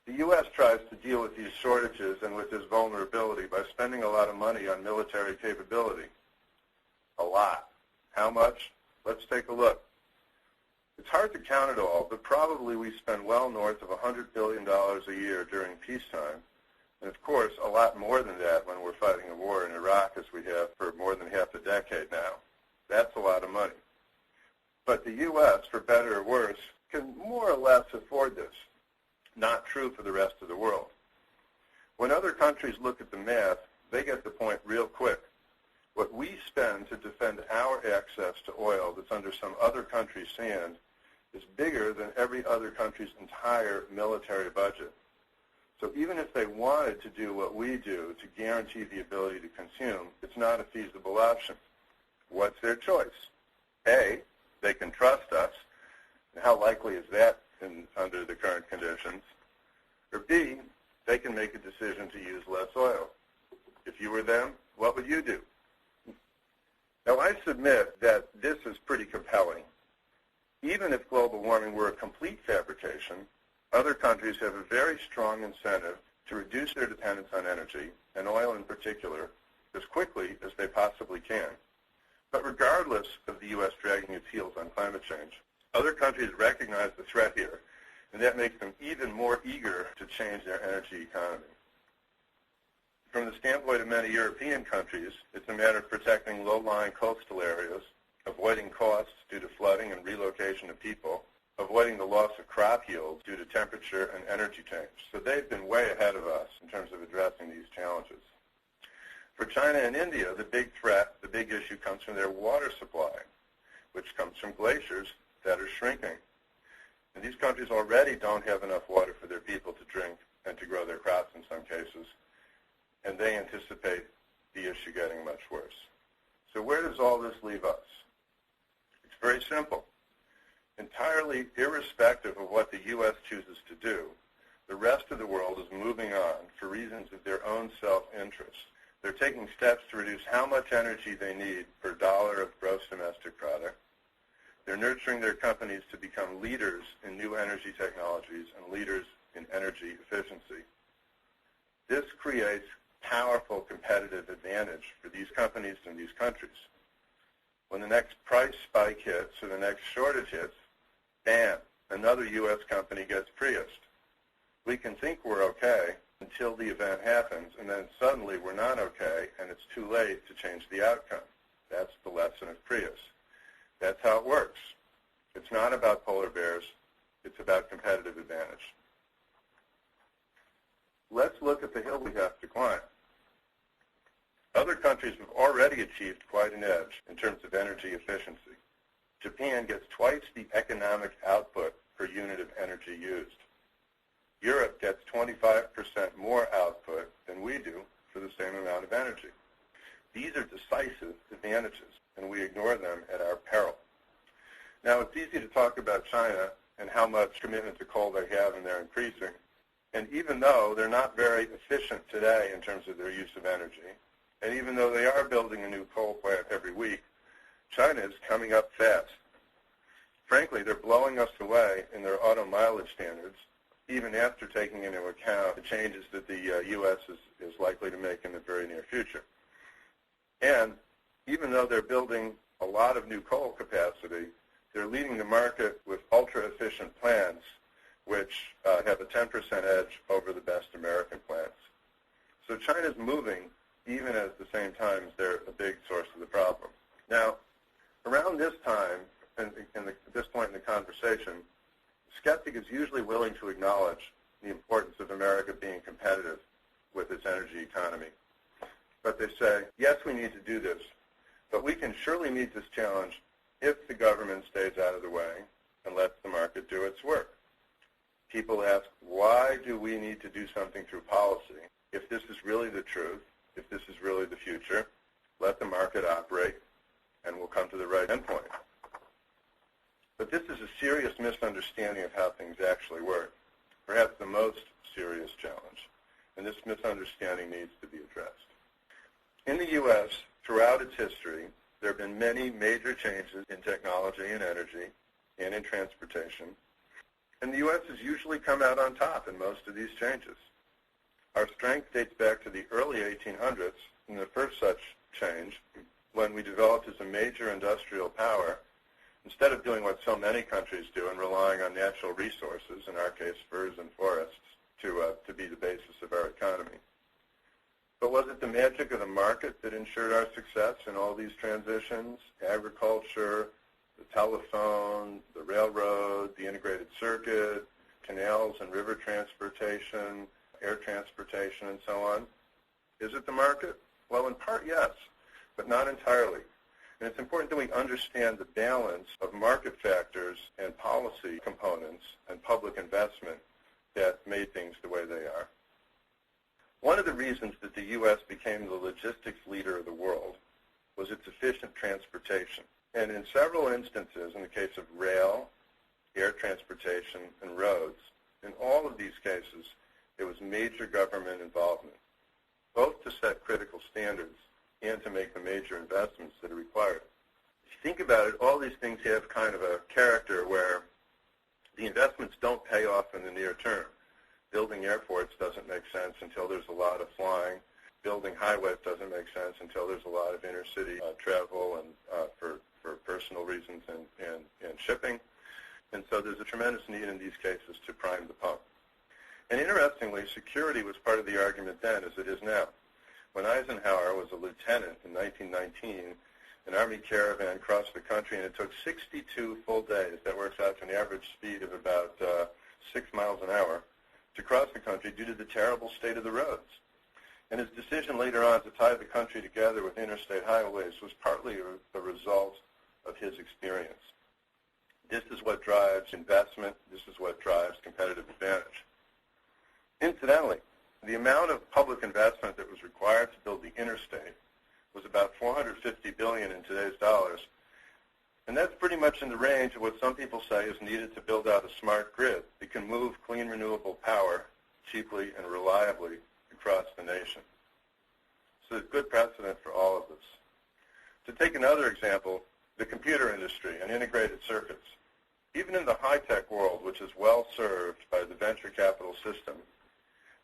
The U.S. tries to deal with these shortages and with this vulnerability by spending a lot of money on military capability. A lot. How much? Let's take a look. It's hard to count it all, but probably we spend well north of $100 billion a year during peacetime, and of course a lot more than that when we're fighting a war in Iraq, as we have for more than half a decade now. That's a lot of money. But the U.S., for better or worse, can more or less afford this. Not true for the rest of the world. When other countries look at the math, they get the point real quick. What we spend to defend our access to oil that's under some other country's sand is bigger than every other country's entire military budget. So even if they wanted to do what we do to guarantee the ability to consume, it's not a feasible option. What's their choice? A, they can trust us. And how likely is that under the current conditions? Or B, they can make a decision to use less oil. If you were them, what would you do? Now, I submit that this is pretty compelling. Even if global warming were a complete fabrication, other countries have a very strong incentive to reduce their dependence on energy, and oil in particular, as quickly as they possibly can. But regardless of the U.S. dragging its heels on climate change, other countries recognize the threat here, and that makes them even more eager to change their energy economy. From the standpoint of many European countries, it's a matter of protecting low-lying coastal areas, avoiding costs due to flooding and relocation of people, avoiding the loss of crop yields due to temperature and energy change. So they've been way ahead of us in terms of addressing these challenges. For China and India, the big threat, the big issue comes from their water supply, which comes from glaciers that are shrinking. And these countries already don't have enough water for their people to drink and to grow their crops in some cases, and they anticipate the issue getting much worse. So where does all this leave us? It's very simple. Entirely irrespective of what the U.S. chooses to do, the rest of the world is moving on for reasons of their own self-interest. They're taking steps to reduce how much energy they need per dollar of gross domestic product. They're nurturing their companies to become leaders in new energy technologies and leaders in energy efficiency. This creates powerful competitive advantage for these companies and these countries. When the next price spike hits or the next shortage hits, bam, another U.S. company gets Priused. We can think we're okay until the event happens, and then suddenly we're not okay, and it's too late to change the outcome. That's the lesson of Prius. That's how it works. It's not about polar bears. It's about competitive advantage. Let's look at the hill we have to climb. Other countries have already achieved quite an edge in terms of energy efficiency. Japan gets twice the economic output per unit of energy used. Europe gets 25% more output than we do for the same amount of energy. These are decisive advantages, and we ignore them at our peril. Now, it's easy to talk about China and how much commitment to coal they have, and they're increasing. And even though they're not very efficient today in terms of their use of energy, and even though they are building a new coal plant every week, China is coming up fast. Frankly, they're blowing us away in their auto mileage standards, even after taking into account the changes that the U.S. is likely to make in the very near future. And even though they're building a lot of new coal capacity, they're leading the market with ultra-efficient plants, which have a 10% edge over the best American plants. So China's moving, even at the same time as they're a big source of the problem. Now, around this time, and at this point in the conversation, the skeptic is usually willing to acknowledge the importance of America being competitive with its energy economy. But they say, yes, we need to do this, but we can surely meet this challenge if the government stays out of the way and lets the market do its work. People ask, why do we need to do something through policy? If this is really the truth, if this is really the future, let the market operate and we'll come to the right endpoint. But this is a serious misunderstanding of how things actually work, perhaps the most serious challenge, and this misunderstanding needs to be addressed. In the U.S., throughout its history, there have been many major changes in technology and energy and in transportation, And the U.S. has usually come out on top in most of these changes. Our strength dates back to the early 1800s in the first such change, when we developed as a major industrial power, instead of doing what so many countries do and relying on natural resources, in our case furs and forests, to be the basis of our economy. But was it the magic of the market that ensured our success in all these transitions? Agriculture, the telephone, the railroad, the integrated circuit, canals and river transportation, air transportation, and so on. Is it the market? Well, in part, yes, but not entirely. And it's important that we understand the balance of market factors and policy components and public investment that made things the way they are. One of the reasons that the U.S. became the logistics leader of the world was its efficient transportation. And in several instances, in the case of rail, air transportation, and roads, in all of these cases, there was major government involvement, both to set critical standards and to make the major investments that are required. If you think about it, all these things have kind of a character where the investments don't pay off in the near term. Building airports doesn't make sense until there's a lot of flying. Building highways doesn't make sense until there's a lot of intercity travel and for personal reasons and shipping. And so there's a tremendous need in these cases to prime the pump. And interestingly, security was part of the argument then as it is now. When Eisenhower was a lieutenant in 1919, an Army caravan crossed the country, and it took 62 full days. That works out to an average speed of about 6 miles an hour to cross the country due to the terrible state of the roads. And his decision later on to tie the country together with interstate highways was partly a result of his experience. This is what drives investment. This is what drives competitive advantage. Incidentally, the amount of public investment that was required to build the interstate was about $450 billion in today's dollars. And that's pretty much in the range of what some people say is needed to build out a smart grid that can move clean, renewable power cheaply and reliably across the nation. So there's good precedent for all of this. To take another example, the computer industry and integrated circuits. Even in the high-tech world, which is well served by the venture capital system,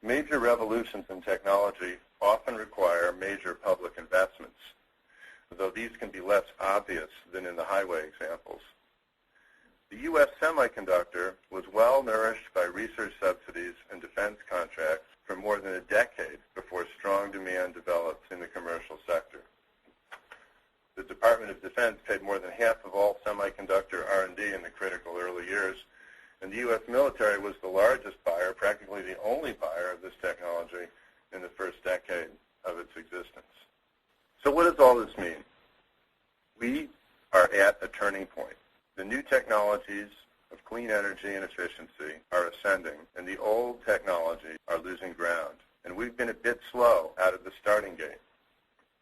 major revolutions in technology often require major public investments, though these can be less obvious than in the highway examples. The U.S. semiconductor was well nourished by research subsidies and defense contracts for more than a decade before strong demand developed in the commercial sector. The Department of Defense paid more than half of all semiconductor R&D in the critical early years, and the U.S. military was the largest buyer, practically the only buyer of this technology in the first decade of its existence. So what does all this mean? We are at a turning point. The new technologies of clean energy and efficiency are ascending, and the old technologies are losing ground. And we've been a bit slow out of the starting gate.